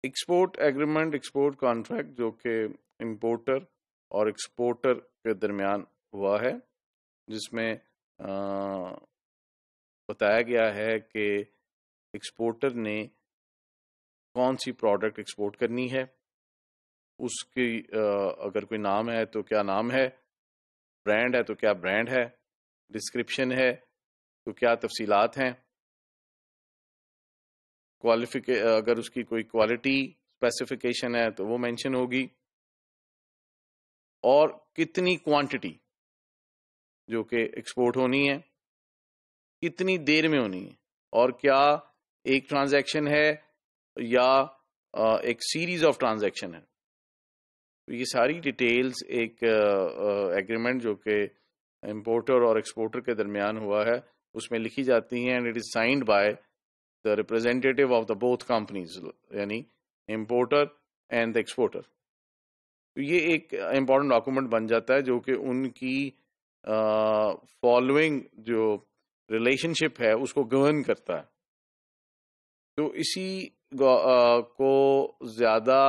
Export agreement, export contract جو کہ importer اور ایکسپورٹر کے درمیان ہوا ہے، جس میں بتایا گیا ہے کہ ایکسپورٹر نے کون سی پروڈکٹ ایکسپورٹ کرنی ہے، اس کی اگر کوئی نام ہے تو کیا نام ہے، برانڈ ہے تو کیا برانڈ ہے، ڈسکرپشن ہے تو کیا تفصیلات ہیں، اگر اس کی کوئی کوالٹی اسپیسیفیکیشن ہے تو وہ مینشن ہوگی، اور کتنی کوانٹٹی جو کہ ایکسپورٹ ہونی ہے، کتنی دیر میں ہونی ہے، اور کیا ایک ٹرانزیکشن ہے یا ایک سیریز آف ٹرانزیکشن ہے. تو یہ ساری ڈیٹیلز ایک ایگریمنٹ جو کہ امپورٹر اور ایکسپورٹر کے درمیان ہوا ہے اس میں لکھی جاتی ہیں، and it is signed by the representative of the both companies، یعنی امپورٹر اینڈ ایکسپورٹر. تو یہ ایک امپورٹنٹ ڈاکومنٹ بن جاتا ہے جو کہ ان کی فالوئنگ جو ریلیشن شپ ہے اس کو گورن کرتا ہے. تو اسی کو زیادہ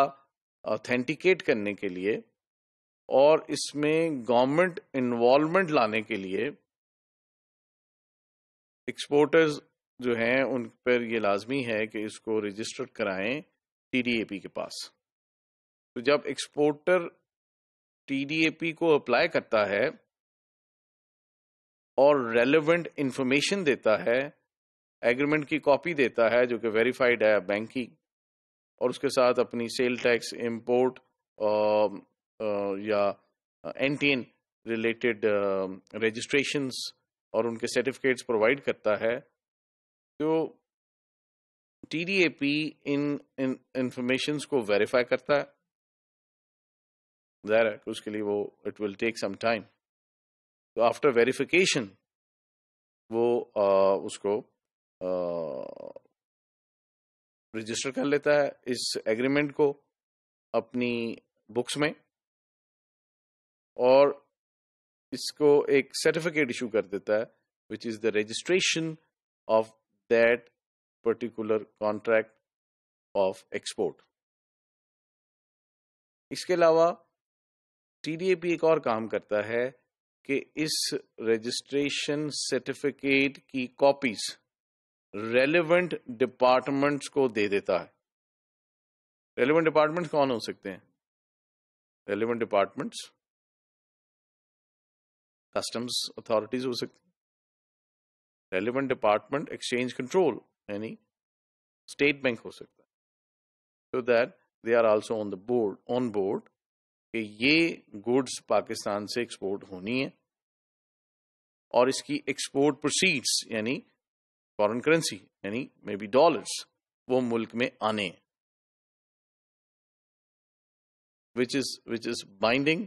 آتھینٹیکیٹ کرنے کے لیے اور اس میں گورنمنٹ انوالومنٹ لانے کے لیے ایکسپورٹرز جو ہیں ان پر یہ لازمی ہے کہ اس کو رجسٹر کرائیں ٹی ڈی اے پی کے پاس. تو جب ایکسپورٹر ٹی ڈی اے پی کو اپلائی کرتا ہے اور ریلیونٹ انفارمیشن دیتا ہے، ایگریمنٹ کی کاپی دیتا ہے جو کہ ویریفائڈ ہے بینک کی، اور اس کے ساتھ اپنی سیل ٹیکس، امپورٹ یا اینٹین ریلیٹڈ رجسٹریشنز اور ان کے سرٹیفکیٹس پرووائڈ کرتا ہے، تو T D A P in informations کو ویریفائی کرتا ہے. ظاہر ہے کہ اس کے لیے وہ it will take some time. تو آفٹر ویریفیکیشن وہ اس کو رجسٹر کر لیتا ہے اس ایگریمنٹ کو اپنی بکس میں، اور اس کو ایک سرٹیفکیٹ ایشو کر دیتا ہے which is the registration of that particular contract of export. اس کے علاوہ ٹی ڈی اے پی ایک اور کام کرتا ہے کہ اس رجسٹریشن سرٹیفکیٹ کی کاپیز ریلیونٹ ڈپارٹمنٹس کو دے دیتا ہے. ریلیونٹ ڈپارٹمنٹس کون ہو سکتے ہیں؟ ریلیونٹ ڈپارٹمنٹس کسٹمز اتھارٹیز ہو سکتی ہیں، ریلیونٹ ڈپارٹمنٹ ایکسچینج کنٹرول یعنی اسٹیٹ بینک ہو سکتا ہے. So that they are also on board کہ یہ گوڈز پاکستان سے ایکسپورٹ ہونی ہے، اور اس کی ایکسپورٹ پروسیڈز یعنی فارن کرنسی یعنی مے بی ڈالرز وہ ملک میں آنے ہیں، which is binding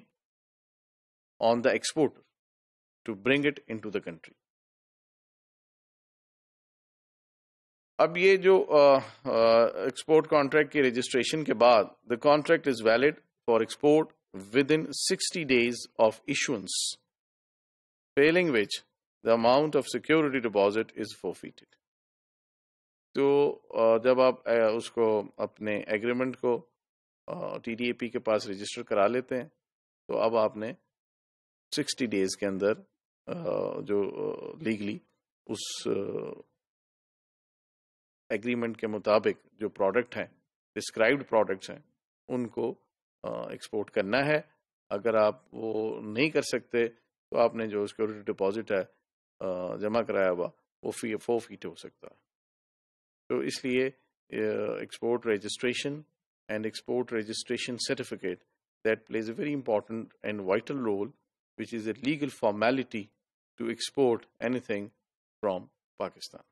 on the exporter to bring it into the country. اب یہ جو ایکسپورٹ کانٹریکٹ کی رجسٹریشن کے بعد the contract is valid for export within 60 days of issuance, failing which the amount of security deposit is forfeited. تو جب آپ اس کو اپنے ایگریمنٹ کو ٹی ڈی اے پی کے پاس رجسٹر کرا لیتے ہیں تو اب آپ نے 60 ڈیز کے اندر جو لیگلی اس ایگریمنٹ کے مطابق جو پروڈکٹ ہیں، ڈسکرائبڈ پروڈکٹس ہیں، ان کو ایکسپورٹ کرنا ہے. اگر آپ وہ نہیں کر سکتے تو آپ نے جو سیکورٹی ڈپازٹ ہے جمع کرایا ہوا وہ فورفیٹ ہو سکتا ہے. تو اس لیے export registration and export registration certificate that plays a very important and vital role, which is a legal formality to export anything from Pakistan.